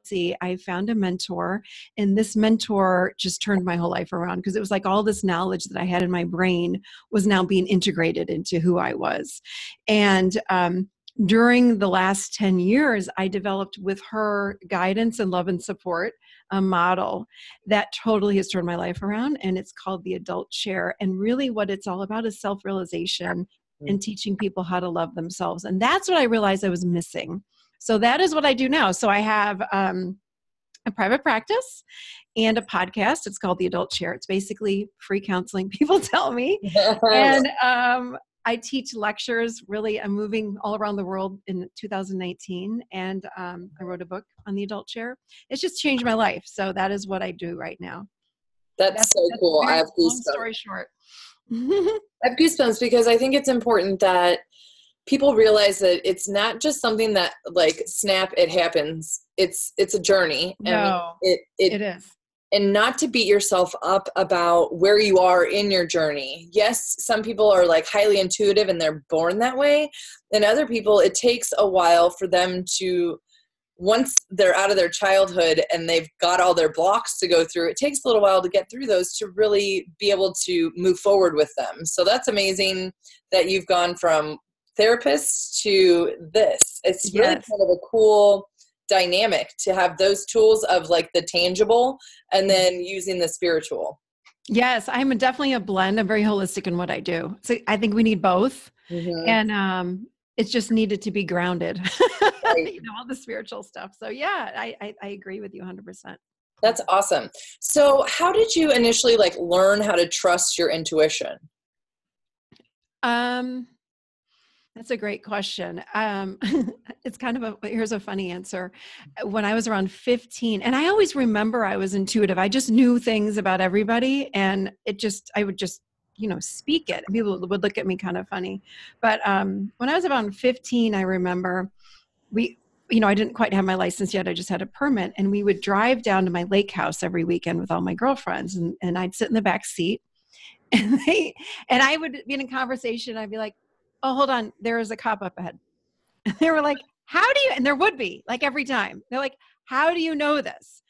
See, I found a mentor, and this mentor just turned my whole life around because it was like all this knowledge that I had in my brain was now being integrated into who I was. And during the last 10 years, I developed with her guidance and love and support a model that totally has turned my life around. And it's called the Adult Chair. And really what it's all about is self-realization and teaching people how to love themselves. And that's what I realized I was missing. So that is what I do now. So I have a private practice and a podcast. It's called The Adult Chair. It's basically free counseling, people tell me. And I teach lectures. Really, I'm moving all around the world in 2019. And I wrote a book on the adult chair. It's just changed my life. So that is what I do right now. That's so cool. I have goosebumps. Long story short. I have goosebumps because I think it's important that people realize that it's not just something that like snap, it happens. It's a journey. No, it is. And not to beat yourself up about where you are in your journey. Yes, some people are like highly intuitive and they're born that way. And other people, it takes a while for them to, once they're out of their childhood and they've got all their blocks to go through, it takes a little while to get through those to really be able to move forward with them. So that's amazing that you've gone from therapist to this. It's really kind of a cool dynamic to have those tools of like the tangible and then using the spiritual. Yes, I'm definitely a blend. I'm very holistic in what I do. So I think we need both. And it's just needed to be grounded, Right. All the spiritual stuff. So yeah, I agree with you 100%. That's awesome. So how did you initially like learn how to trust your intuition? That's a great question. It's kind of here's a funny answer. When I was around 15, and I always remember I was intuitive. I just knew things about everybody and I would just, speak it. People would look at me kind of funny. But when I was around 15, I remember I didn't quite have my license yet. I just had a permit, and we would drive down to my lake house every weekend with all my girlfriends, and I'd sit in the back seat, and I would be in a conversation. I'd be like, "Oh, hold on, there is a cop up ahead." And they were like, "How do you?" And there would be, like, every time. They're like, "How do you know this?"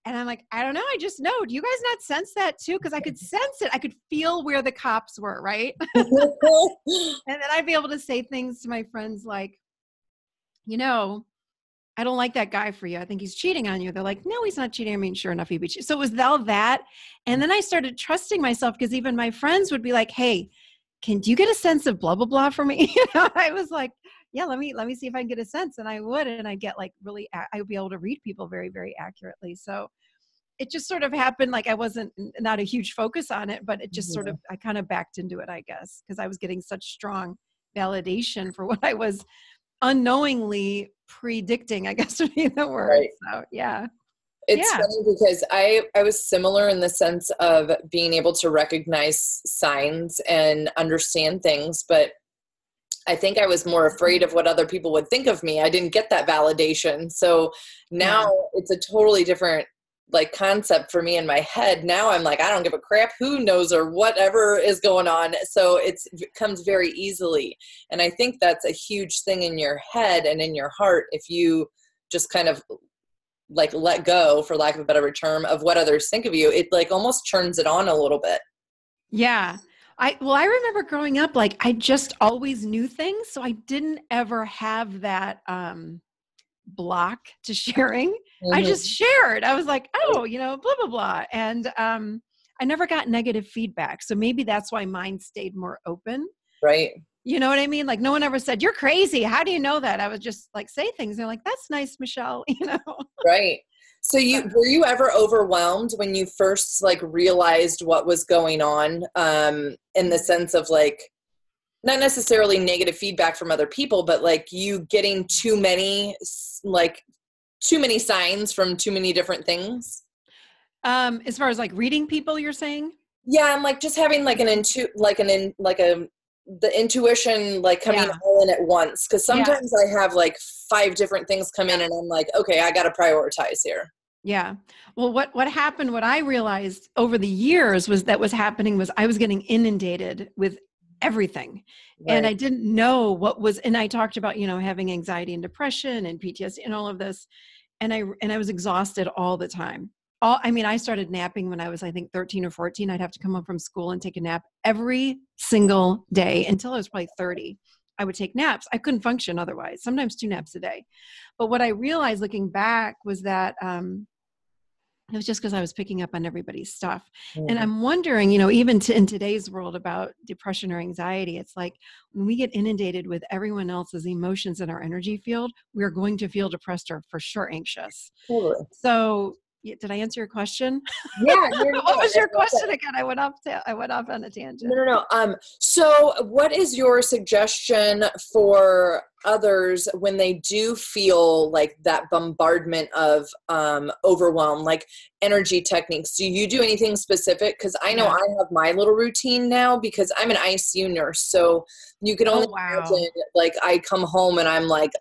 And I'm like, "I don't know. I just know. Do you guys not sense that too?" Because I could sense it. I could feel where the cops were, right? And then I'd be able to say things to my friends like, "I don't like that guy for you. I think he's cheating on you." They're like, "No, he's not cheating. I mean, sure enough, he'd be cheating." So it was all that. And then I started trusting myself because even my friends would be like, "Hey, do you get a sense of blah, blah, blah for me?" I was like, "Yeah, let me see if I can get a sense." And I would, and I get like really, I would be able to read people very, very accurately. So it just sort of happened. Like I wasn't, not a huge focus on it, but it just sort of, I kind of backed into it, I guess, because I was getting such strong validation for what I was unknowingly predicting, I guess would be the word. Right. So yeah. It's funny because I was similar in the sense of being able to recognize signs and understand things, but I think I was more afraid of what other people would think of me. I didn't get that validation. So now it's a totally different like concept for me in my head. Now I'm like, I don't give a crap who knows or whatever is going on. So it comes very easily. And I think that's a huge thing in your head and in your heart if you just kind of like let go, for lack of a better term, of what others think of you. It like almost turns it on a little bit. Yeah. I remember growing up, like I just always knew things. So I didn't ever have that block to sharing. I just shared. I was like, oh, blah, blah, blah. And I never got negative feedback. So maybe that's why mine stayed more open. Right. You know what I mean? Like no one ever said, "You're crazy. How do you know that?" I would just like say things. They're like, "That's nice, Michelle." Right. So were you ever overwhelmed when you first like realized what was going on in the sense of like, not necessarily negative feedback from other people, but like you getting too many signs from too many different things? As far as like reading people, you're saying? Yeah. And like just having like the intuition like coming all in at once, because sometimes I have like 5 different things come in and I'm like, okay, I got to prioritize here. Yeah. Well, what happened, what I realized over the years was I was getting inundated with everything. Right. And I didn't know what was, and I talked about, having anxiety and depression and PTSD and all of this. and I was exhausted all the time. I started napping when I was, I think, 13 or 14. I'd have to come home from school and take a nap every single day until I was probably 30. I would take naps. I couldn't function otherwise, sometimes 2 naps a day. But what I realized looking back was that it was just because I was picking up on everybody's stuff. And I'm wondering, even in today's world about depression or anxiety, it's like when we get inundated with everyone else's emotions in our energy field, we're going to feel depressed or for sure anxious. Totally. So did I answer your question? Yeah. What was your question again? I went off on a tangent. No. So what is your suggestion for others when they do feel like that bombardment of overwhelm, like energy techniques? Do you do anything specific? Because I know I have my little routine now because I'm an ICU nurse. So you can only imagine, like, I come home and I'm like,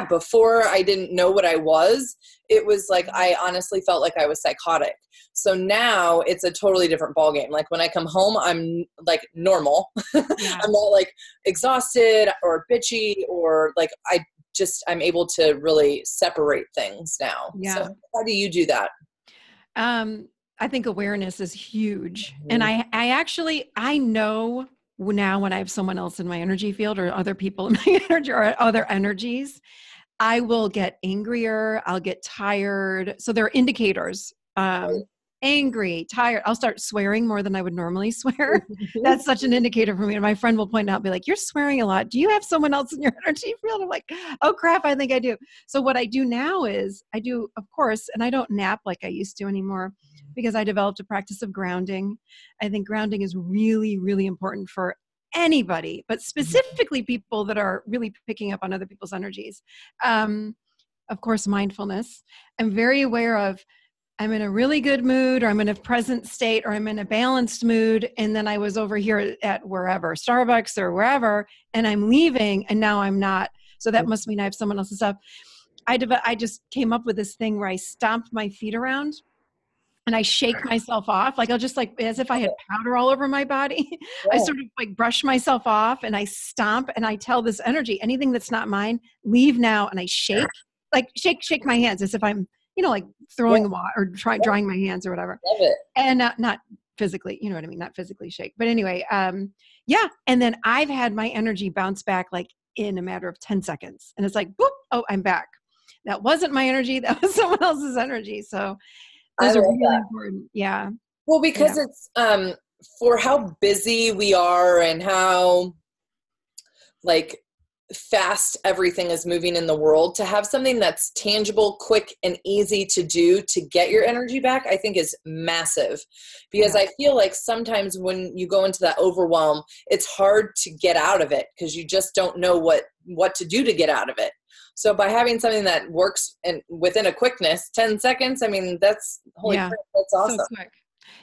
before I didn't know what I was. It was like, I honestly felt like I was psychotic. So now it's a totally different ballgame. Like when I come home, I'm like normal. I'm not like exhausted or bitchy or like, I'm able to really separate things now. Yeah. So how do you do that? I think awareness is huge. And I know now when I have someone else in my energy field or other people in my energy or other energies, I will get angrier. I'll get tired. So there are indicators. Angry, tired. I'll start swearing more than I would normally swear. That's such an indicator for me. And my friend will point out, be like, you're swearing a lot. Do you have someone else in your energy field? I'm like, oh crap, I think I do. So what I do now is of course, and I don't nap like I used to anymore because I developed a practice of grounding. I think grounding is really, really important for anybody, but specifically people that are really picking up on other people's energies. Of course, mindfulness. I'm very aware of I'm in a really good mood or I'm in a present state or I'm in a balanced mood. And then I was over here at wherever, Starbucks or wherever, and I'm leaving and now I'm not. So that must mean I have someone else's stuff. I just came up with this thing where I stomp my feet around and I shake myself off. Like I'll just like, as if I had powder all over my body. I sort of like brush myself off and I stomp and I tell this energy, anything that's not mine, leave now. And I shake my hands as if I'm, like throwing water or drying my hands or whatever. Love it. And not physically, you know what I mean? Not physically shake. But anyway, And then I've had my energy bounce back like in a matter of 10 seconds. And it's like, boop, oh, I'm back. That wasn't my energy. That was someone else's energy. So those are really important. Yeah. Well, because it's for how busy we are and how like fast everything is moving in the world, to have something that's tangible, quick, and easy to do to get your energy back, I think is massive. Because I feel like sometimes when you go into that overwhelm, it's hard to get out of it because you just don't know what to do to get out of it. So by having something that works and within a quickness, 10 seconds, I mean, that's crap, that's awesome. So quick.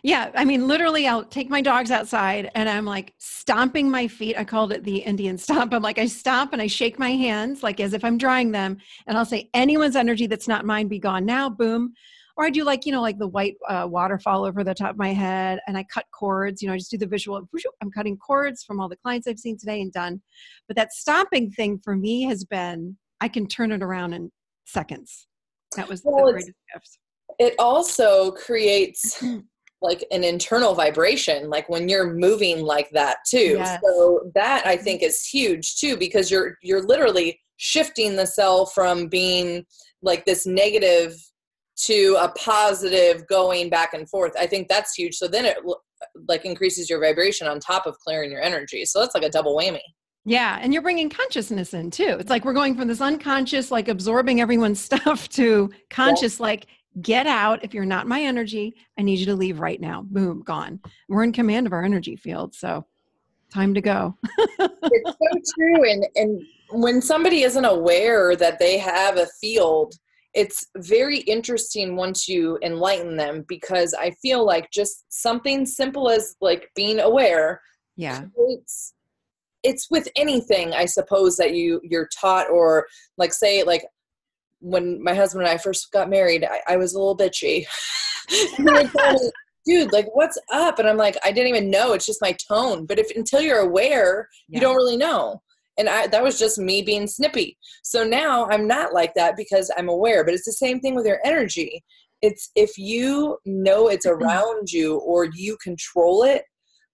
Yeah. I mean, literally I'll take my dogs outside and I'm like stomping my feet. I called it the Indian stomp. I'm like, I stomp and I shake my hands like as if I'm drying them. And I'll say, anyone's energy that's not mine, be gone now. Boom. Or I do like, like the white waterfall over the top of my head and I cut cords, I just do the visual of, I'm cutting cords from all the clients I've seen today and done. But that stomping thing for me has been, I can turn it around in seconds. That was the greatest gift. It also creates like an internal vibration, like when you're moving like that too. Yes. So that I think is huge too, because you're literally shifting the cell from being like this negative to a positive, going back and forth. I think that's huge. So then it like increases your vibration on top of clearing your energy. So that's like a double whammy. Yeah. And you're bringing consciousness in too. It's like we're going from this unconscious, like absorbing everyone's stuff to conscious, like get out. If you're not my energy, I need you to leave right now. Boom, gone. We're in command of our energy field. So time to go. It's so true. And when somebody isn't aware that they have a field, it's very interesting once you enlighten them, because I feel like just something simple as like being aware. Yeah. It's with anything, I suppose, that you're taught, or like say, like when my husband and I first got married, I was a little bitchy. He would tell me, dude, like what's up? And I'm like, I didn't even know. It's just my tone. But until you're aware, you don't really know. And that was just me being snippy. So now I'm not like that because I'm aware, but it's the same thing with your energy. It's if you know it's around you or you control it.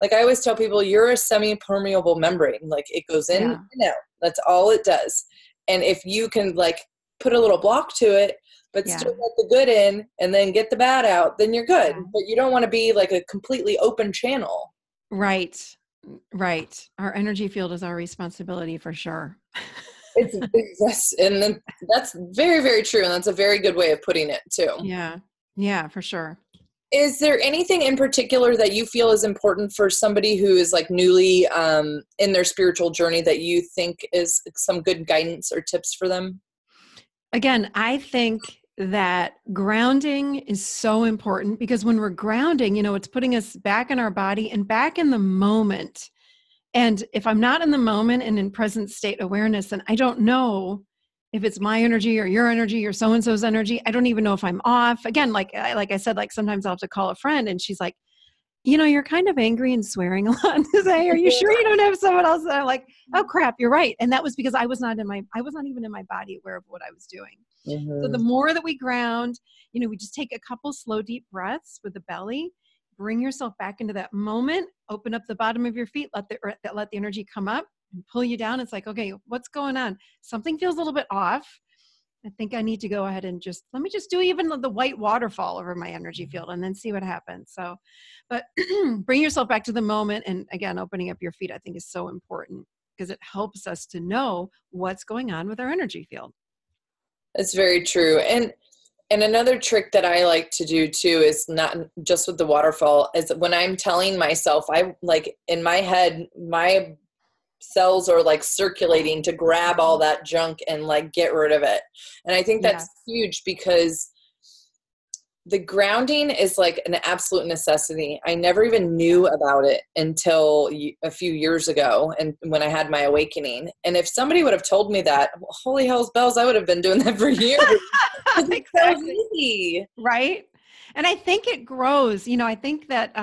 Like I always tell people, you're a semi-permeable membrane. Like it goes in and out. That's all it does. And if you can like put a little block to it, but still let the good in and then get the bad out, then you're good. But you don't want to be like a completely open channel. Right. Right. Our energy field is our responsibility for sure. Yes. And then that's very, very true. And that's a very good way of putting it too. Yeah. Yeah, for sure. Is there anything in particular that you feel is important for somebody who is like newly in their spiritual journey that you think is some good guidance or tips for them? Again, I think that grounding is so important because when we're grounding, it's putting us back in our body and back in the moment. And if I'm not in the moment and in present state awareness, then I don't know if it's my energy or your energy or so-and-so's energy. I don't even know if I'm off. Again, like I said, like sometimes I'll have to call a friend and she's like, you're kind of angry and swearing a lot today. Are you sure you don't have someone else? And I'm like, oh crap, you're right. And that was because I was not even in my body aware of what I was doing. Mm-hmm. So the more that we ground, we just take a couple slow, deep breaths with the belly, bring yourself back into that moment, open up the bottom of your feet, let the energy come up and pull you down. It's like, okay, what's going on? Something feels a little bit off. I think I need to go ahead and let me just do even the white waterfall over my energy field and then see what happens. So, but bring yourself back to the moment. And again, opening up your feet, I think is so important because it helps us to know what's going on with our energy field. That's very true. And another trick that I like to do too is not just with the waterfall is when I'm telling myself, I like in my head, my cells are like circulating to grab all that junk and like get rid of it. And I think that's huge because the grounding is like an absolute necessity. I never even knew about it until a few years ago and when I had my awakening. And if somebody would have told me that, well, holy hell's bells, I would have been doing that for years. It's so easy. Right? And I think it grows. I think that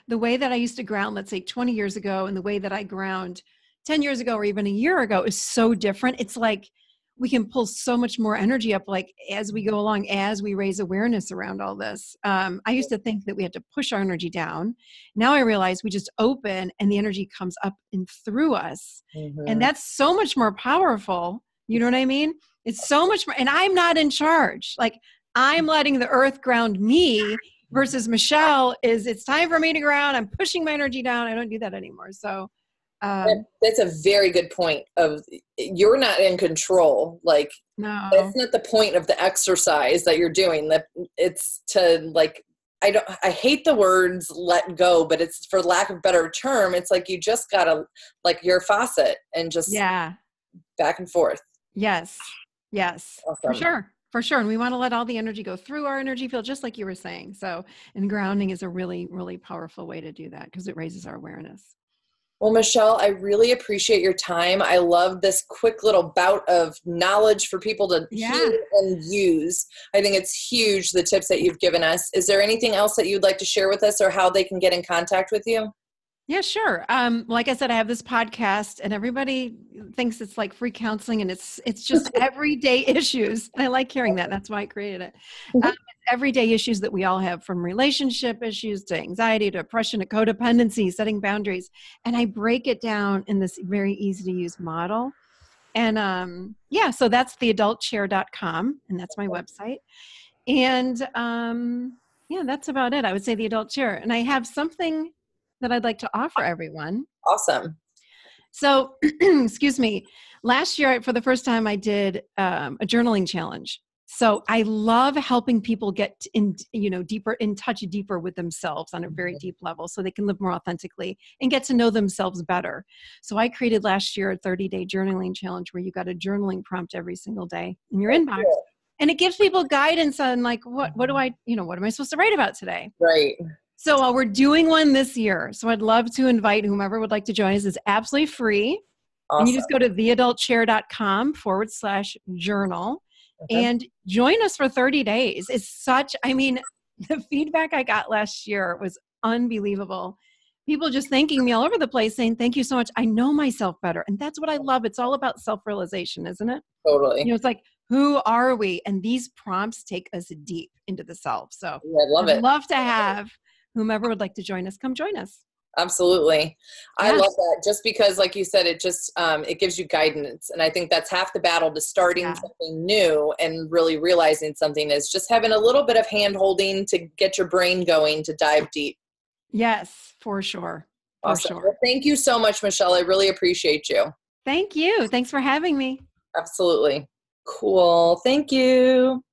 the way that I used to ground, let's say 20 years ago, and the way that I ground 10 years ago or even a year ago is so different. It's like we can pull so much more energy up, like as we go along, as we raise awareness around all this. I used to think that we had to push our energy down. Now I realize we just open and the energy comes up and through us. Mm-hmm. And that's so much more powerful. You know what I mean? It's so much more. And I'm not in charge. Like I'm letting the earth ground me versus Michelle it's time for me to ground. I'm pushing my energy down. I don't do that anymore. So that's a very good point of you're not in control. Like no, that's not the point of the exercise that you're doing. That it's to like, I hate the words let go, but it's for lack of better term. It's like, you just gotta like your faucet and just back and forth. Yes. Awesome. For sure. And we want to let all the energy go through our energy field, just like you were saying. So, and grounding is a really, really powerful way to do that because it raises our awareness. Well, Michelle, I really appreciate your time. I love this quick little bout of knowledge for people to hear and use. I think it's huge, the tips that you've given us. Is there anything else that you'd like to share with us or how they can get in contact with you? Yeah, sure. Like I said, I have this podcast and everybody thinks it's like free counseling and it's just everyday issues. And I like hearing that. That's why I created it. It's everyday issues that we all have, from relationship issues to anxiety, to depression, to codependency, setting boundaries. And I break it down in this very easy to use model. And so that's theadultchair.com and that's my website. And that's about it. I would say the Adult Chair. And I have something that I'd like to offer everyone. Awesome. So, excuse me, last year, for the first time, I did a journaling challenge. So I love helping people get deeper with themselves on a very deep level so they can live more authentically and get to know themselves better. So I created last year a 30-day journaling challenge where you got a journaling prompt every single day in your inbox. Cool. And it gives people guidance on like, what am I supposed to write about today? Right. So we're doing one this year. So I'd love to invite whomever would like to join us. It's absolutely free. Awesome. And you just go to theadultchair.com/journal and join us for 30 days. It's the feedback I got last year was unbelievable. people just thanking me all over the place saying, thank you so much. I know myself better. And that's what I love. It's all about self-realization, isn't it? Totally. It's like, who are we? And these prompts take us deep into the self. So Yeah, I love I'd it. love to have whomever would like to join us, come join us. Absolutely. I Yeah. love that, just because, like you said, it just, it gives you guidance. And I think that's half the battle to starting something new and really realizing something, is just having a little bit of hand holding to get your brain going to dive deep. Yes, for sure. For Awesome. sure. Well, thank you so much, Michelle. I really appreciate you. Thank you. Thanks for having me. Absolutely. Cool. Thank you.